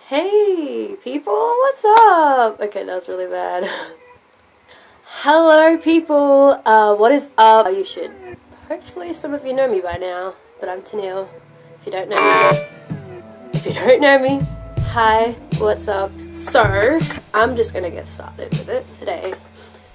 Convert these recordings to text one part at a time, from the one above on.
Hey people, what's up? Okay, that was really bad. Hello people, what is up? You should, hopefully some of you know me by now, but I'm Tennille. If you don't know me, hi, what's up? So, I'm just gonna get started with it today.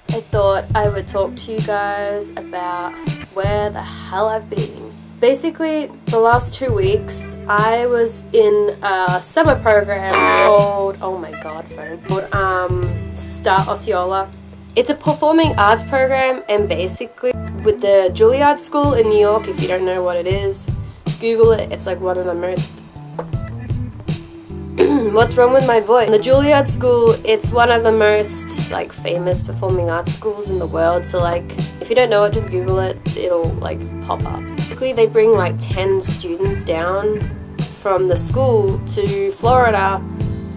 I thought I would talk to you guys about where the hell I've been. Basically, the last 2 weeks, I was in a summer program called, oh my god, phone, called stART Osceola. It's a performing arts program, and basically, with the Juilliard School in New York, if you don't know what it is, Google it. It's like one of the most, what's wrong with my voice? The Juilliard School, it's one of the most, like, famous performing arts schools in the world, so, like, if you don't know it, just Google it, it'll, like, pop up. Basically, they bring, like, 10 students down from the school to Florida,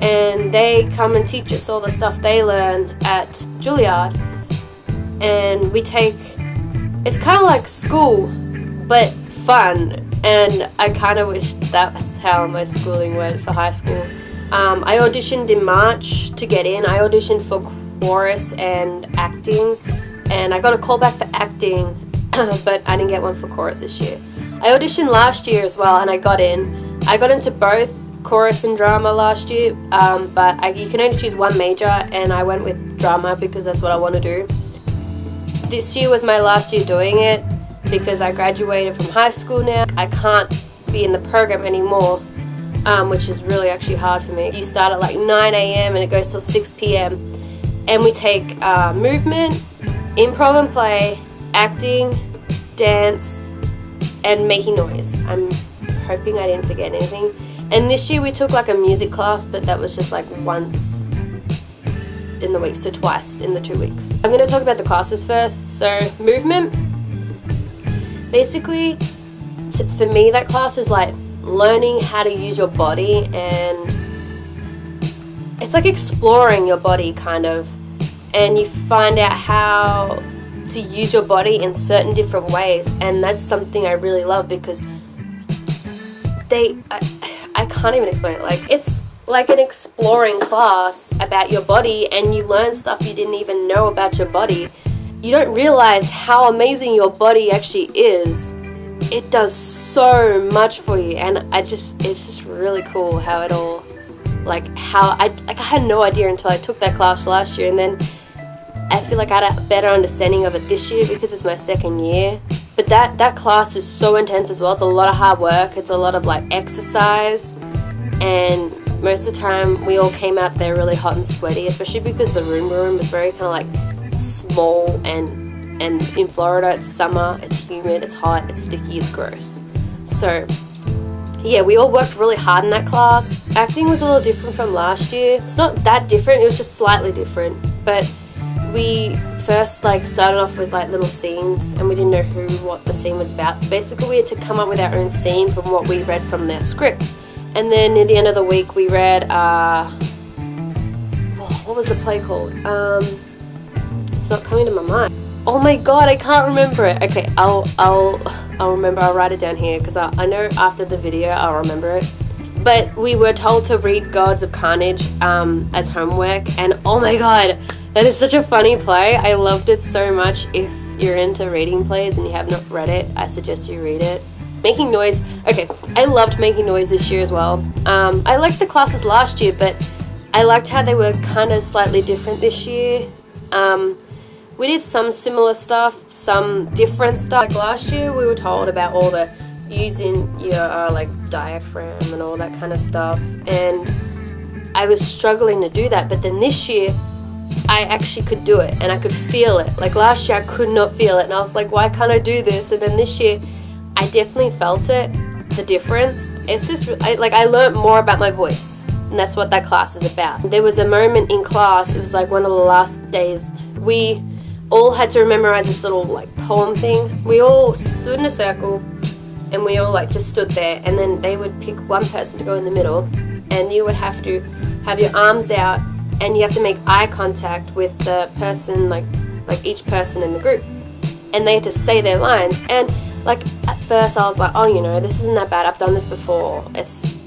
and they come and teach us all the stuff they learn at Juilliard, and we take, it's kind of like school, but fun, and I kind of wish that's how my schooling went for high school. I auditioned in March to get in. I auditioned for chorus and acting, and I got a call back for acting, but I didn't get one for chorus this year. I auditioned last year as well, and I got in. I got into both chorus and drama last year, but you can only choose one major, and I went with drama because that's what I want to do. This year was my last year doing it because I graduated from high school now. I can't be in the program anymore, which is really actually hard for me. You start at like 9 AM and it goes till 6 PM, and we take movement, improv and play, acting, dance, and making noise. I'm hoping I didn't forget anything. And this year we took like a music class, but that was just like once in the week, so twice in the 2 weeks. I'm going to talk about the classes first. So movement, basically for me that class is like learning how to use your body, and it's like exploring your body kind of, and you find out how to use your body in certain different ways, and that's something I really love because I can't even explain it. Like, it's like an exploring class about your body, and you learn stuff you didn't even know about your body. You don't realize how amazing your body actually is. It does so much for you, and it's just really cool how it all, I had no idea until I took that class last year, and then I feel like I had a better understanding of it this year because it's my second year. But that class is so intense as well. It's a lot of hard work. It's a lot of like exercise, and most of the time we all came out there really hot and sweaty, especially because the room is very kind of like small, and in Florida it's summer, it's humid, it's hot, it's sticky, it's gross. So yeah, we all worked really hard in that class. Acting was a little different from last year. It's not that different, it was just slightly different. But we first started off with like little scenes, and we didn't know what the scene was about. Basically we had to come up with our own scene from what we read from their script. And then at the end of the week we read what was the play called? It's not coming to my mind. Oh my god, I can't remember it. Okay, I'll remember. I'll write it down here because I know after the video I'll remember it. But we were told to read Gods of Carnage as homework, and oh my god, that is such a funny play. I loved it so much. If you're into reading plays and you have not read it, I suggest you read it. Making Noise. Okay, I loved Making Noise this year as well. I liked the classes last year, but I liked how they were kind of slightly different this year. We did some similar stuff, some different stuff. Like last year we were told about all the using your diaphragm and all that kind of stuff, and I was struggling to do that, but then this year I actually could do it, and I could feel it. Like last year I could not feel it, and I was like, why can't I do this? And then this year I definitely felt it, the difference. It's just, I learned more about my voice, and that's what that class is about. There was a moment in class, it was like one of the last days, we all had to memorize this little poem thing. We all stood in a circle, and we all just stood there, and then they would pick one person to go in the middle, and you would have to have your arms out, and you have to make eye contact with the person, like each person in the group, and they had to say their lines. And at first I was like, oh, this isn't that bad, I've done this before,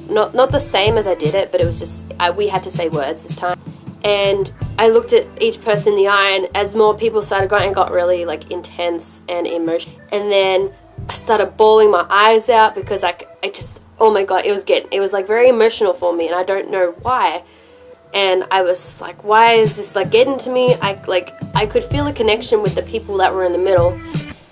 not the same as I did it, but it was just we had to say words this time. And I looked at each person in the eye, and as more people started going, it got really like intense and emotional. And then I started bawling my eyes out because I just, oh my god, it was like very emotional for me, and I don't know why. And I was like, why is this like getting to me? I could feel a connection with the people that were in the middle.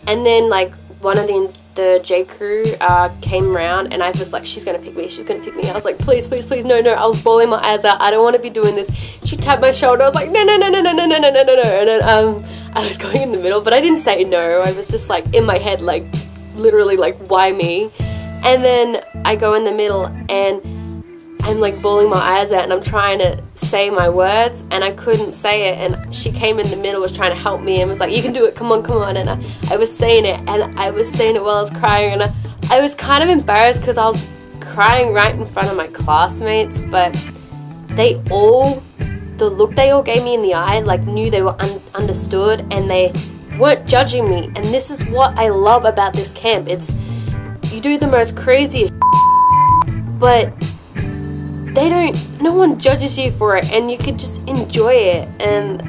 And then like one of the J crew came around, and I was like, she's gonna pick me, she's gonna pick me. I was like, please, please, please, no, no. I was bawling my eyes out. I don't want to be doing this. She tapped my shoulder. I was like, no, no, no, no, no, no, no, no, no, no. And then I was going in the middle, but I didn't say no. I was just like in my head, like literally like, why me? And then I go in the middle, and I'm like bawling my eyes out, and I'm trying to say my words, and I couldn't say it. And she came in the middle, was trying to help me, and was like, you can do it, come on, come on. And I was saying it, and I was saying it while I was crying, and I was kind of embarrassed because I was crying right in front of my classmates, but they all, the look they all gave me in the eye, like knew they were understood, and they weren't judging me. And this is what I love about this camp. It's, you do the most craziest but they don't, no one judges you for it, and you could just enjoy it. And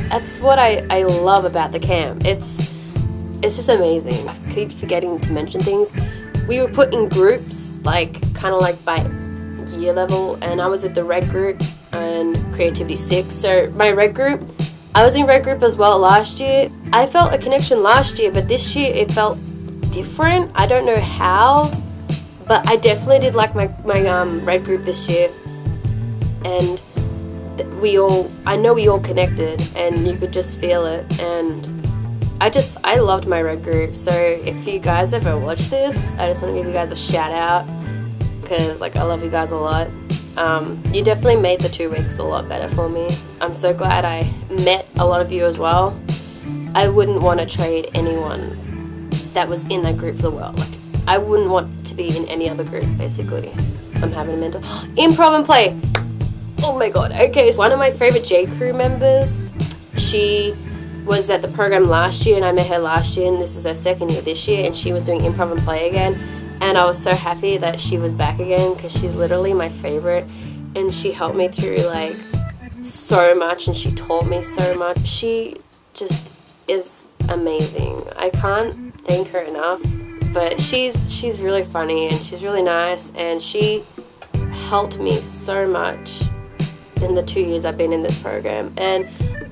that's what I love about the camp. It's just amazing. I keep forgetting to mention things. We were put in groups, like kind of like by year level, and I was at the red group and creativity 6. So my red group, I was in red group as well last year. I felt a connection last year, but this year it felt different. I don't know how, but I definitely did like my red group this year, and I know we all connected, and you could just feel it. And I loved my red group. So if you guys ever watch this, I just want to give you guys a shout out, because like I love you guys a lot. You definitely made the 2 weeks a lot better for me. I'm so glad I met a lot of you as well. I wouldn't want to trade anyone that was in that group for the world. Like, I wouldn't want to be in any other group, basically. I'm having a mental improv and play. Oh my god. Okay, so one of my favorite J crew members, she was at the program last year, and I met her last year, and this is her 2nd year this year, and she was doing improv and play again. And I was so happy that she was back again, because she's literally my favorite, and she helped me through like so much, and she taught me so much. She just is amazing. I can't thank her enough. But she's really funny, and she's really nice, and she helped me so much in the 2 years I've been in this program. And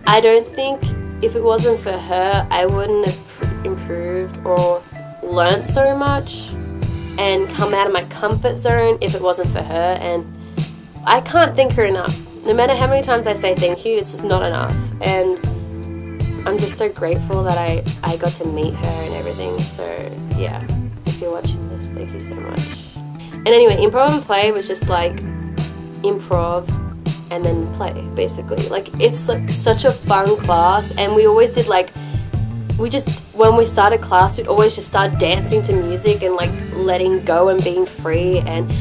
I don't think if it wasn't for her, I wouldn't have improved or learned so much and come out of my comfort zone if it wasn't for her. And I can't thank her enough. No matter how many times I say thank you, it's just not enough. And I'm just so grateful that I got to meet her and everything. So yeah, if you're watching this, thank you so much. And anyway, improv and play was just like improv and then play, basically. Like, it's like such a fun class, and we always did like, when we started class, we'd always just start dancing to music and like letting go and being free, and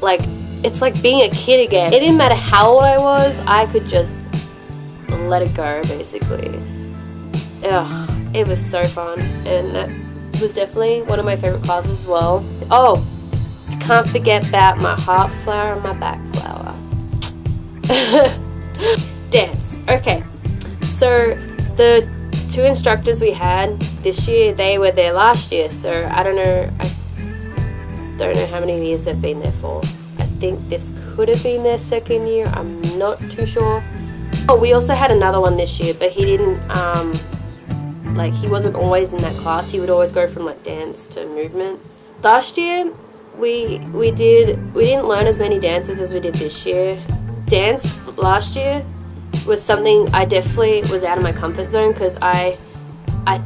like it's like being a kid again. It didn't matter how old I was, I could just let it go, basically. Ugh, it was so fun, and that was definitely one of my favorite classes as well. Oh, I can't forget about my heart flower and my back flower. Dance. Okay, so the 2 instructors we had this year, they were there last year, so I don't know how many years they've been there for. I think this could have been their 2nd year, I'm not too sure. Oh, we also had another one this year, but he didn't like, he wasn't always in that class. He would always go from like dance to movement. Last year we didn't learn as many dances as we did this year. Dance last year was something I definitely was out of my comfort zone, because I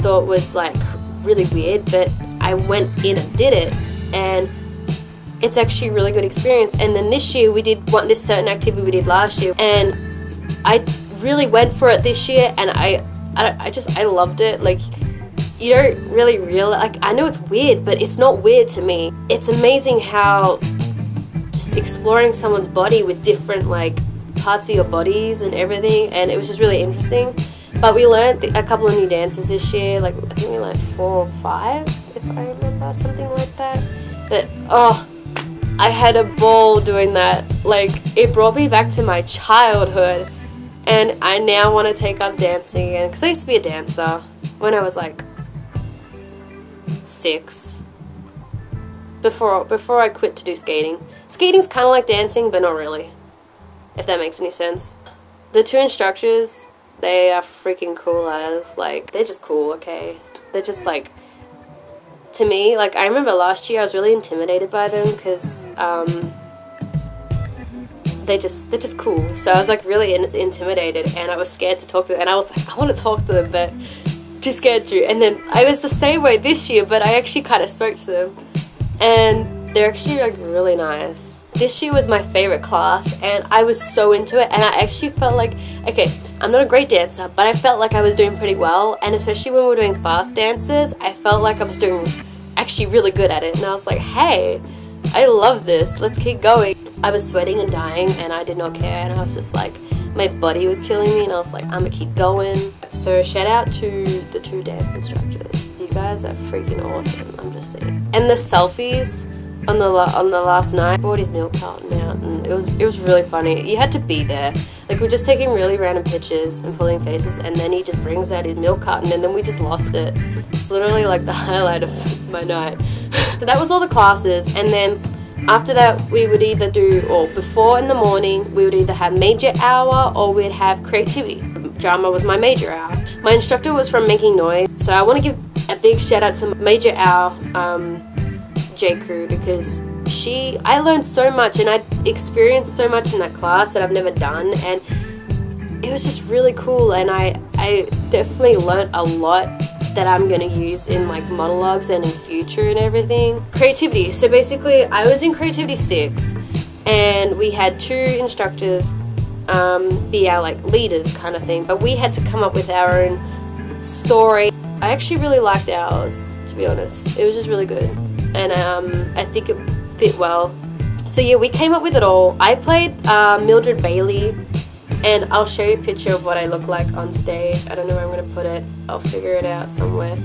thought was like really weird, but I went in and did it, and it's actually a really good experience. And then this year we did this certain activity we did last year, and I really went for it this year, and I loved it. Like, you don't really realize, like, I know it's weird, but it's not weird to me. It's amazing how just exploring someone's body with different like parts of your bodies and everything, and it was just really interesting. But we learned a couple of new dances this year, like I think we learned 4 or 5 if I remember, something like that. But oh, I had a ball doing that. Like, it brought me back to my childhood, and I now want to take up dancing again, because I used to be a dancer when I was like 6, before I quit to do skating. Skating's kind of like dancing, but not really, if that makes any sense. The 2 instructors, they are freaking cool as, like, they're just cool, okay? They're just like, to me, like, I remember last year I was really intimidated by them because they're just cool. So I was like really intimidated, and I was scared to talk to them, and I was like, I want to talk to them, but too scared to. And then I was the same way this year, but I actually kind of spoke to them, and they're actually like really nice. This year was my favorite class, and I was so into it, and I actually felt like, okay, I'm not a great dancer, but I felt like I was doing pretty well, and especially when we were doing fast dances, I felt like I was doing actually really good at it, and I was like, hey, I love this, let's keep going. I was sweating and dying, and I did not care, and I was just like, my body was killing me, and I was like, I'm gonna keep going. So shout out to the 2 dance instructors. You guys are freaking awesome, I'm just saying. And the selfies on the last night, brought his milk carton out, and it was really funny. You had to be there. Like, we're just taking really random pictures and pulling faces, and then he just brings out his milk carton, and then we just lost it. It's literally like the highlight of my night. So that was all the classes, and then after that we would either do, or before in the morning, we would either have major hour or we'd have creativity. Drama was my major hour. My instructor was from Making Noise, so I want to give a big shout out to major hour J Crew, because I learned so much, and I experienced so much in that class that I've never done, and it was just really cool, and I definitely learned a lot that I'm going to use in like monologues and in future and everything. Creativity. So basically I was in creativity 6, and we had 2 instructors be our like leaders kind of thing, but we had to come up with our own story. I actually really liked ours, to be honest. It was just really good, and I think it fit well. So yeah, we came up with it all. I played Mildred Bailey, and I'll show you a picture of what I look like on stage. I don't know where I'm going to put it. I'll figure it out somewhere.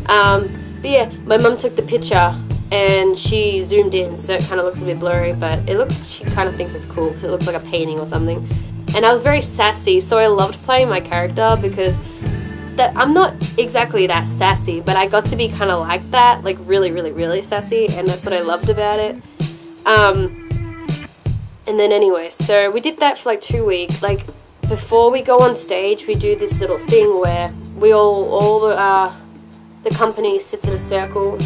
But yeah, my mum took the picture, and she zoomed in, so it kind of looks a bit blurry, but it looks, she kind of thinks it's cool because it looks like a painting or something. And I was very sassy, so I loved playing my character, because I'm not exactly that sassy, but I got to be kind of like that, like really, really, really sassy, and that's what I loved about it. And then anyway, so we did that for like 2 weeks. Like, before we go on stage, we do this little thing where we all the company sits in a circle.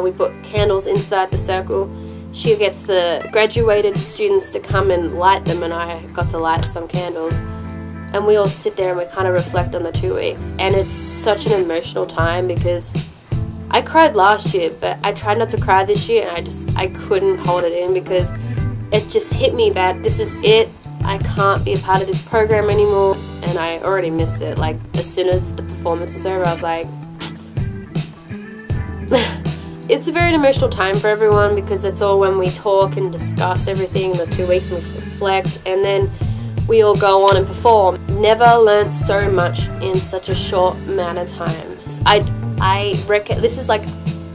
We put candles inside the circle. She gets the graduated students to come and light them, and I got to light some candles. And we all sit there and we kind of reflect on the 2 weeks. And it's such an emotional time, because I cried last year, but I tried not to cry this year, and I couldn't hold it in, because it just hit me that this is it. I can't be a part of this program anymore, and I already missed it. Like, as soon as the performance was over, I was like, it's a very emotional time for everyone, because it's all when we talk and discuss everything in the 2 weeks, and we reflect, and then we all go on and perform. Never learned so much in such a short amount of time. I reckon this is like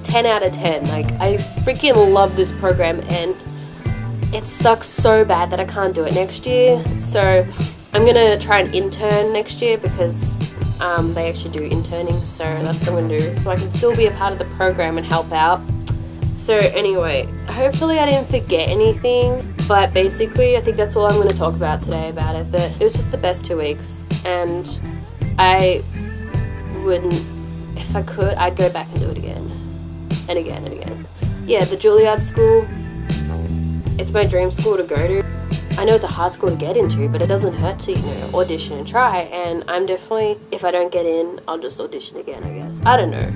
10 out of 10. Like, I freaking love this program, and it sucks so bad that I can't do it next year. So I'm gonna try and intern next year, because they actually do interning, so that's what I'm gonna do, so I can still be a part of the program and help out. So anyway, hopefully I didn't forget anything, but basically I think that's all I'm going to talk about today about it. But it was just the best 2 weeks, and I wouldn't, if I could, I'd go back and do it again and again and again. Yeah, the Juilliard school, it's my dream school to go to. I know it's a hard school to get into, but it doesn't hurt to, you know, audition and try, and I'm definitely, if I don't get in, I'll just audition again, I guess. I don't know.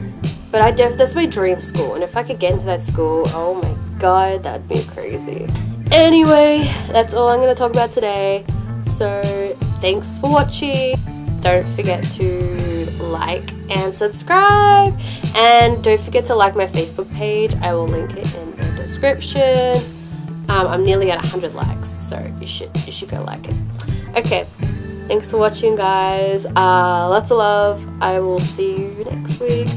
But that's my dream school, and if I could get into that school, oh my god, that'd be crazy. Anyway, that's all I'm going to talk about today. So, thanks for watching. Don't forget to like and subscribe. And don't forget to like my Facebook page. I will link it in the description. I'm nearly at 100 likes, so you should go like it. Okay, thanks for watching, guys. Lots of love. I will see you next week.